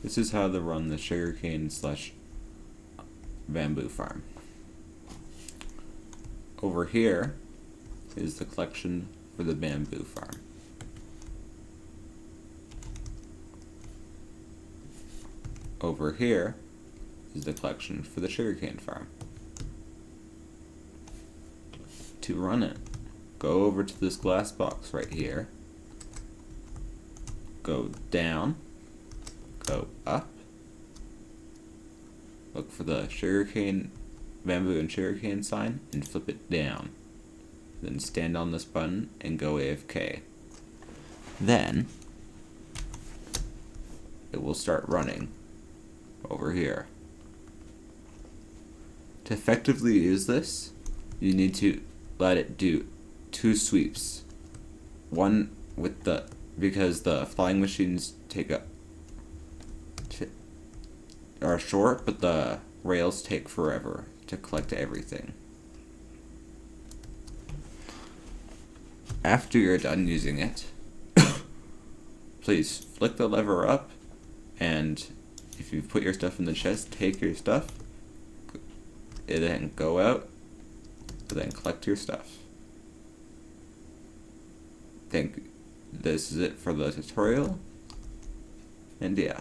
This is how to run the sugarcane slash bamboo farm. Over here is the collection for the bamboo farm. Over here is the collection for the sugarcane farm. To run it, go over to this glass box right here, go down, go up, look for the sugarcane, bamboo and sugarcane sign, and flip it down. Then stand on this button and go AFK. Then it will start running over here. To effectively use this, you need to let it do 2 sweeps. One with because the flying machines are short, but the rails take forever to collect everything. After you're done using it, please flick the lever up, and if you put your stuff in the chest, take your stuff, and then go out, and then collect your stuff. This is it for the tutorial, and yeah.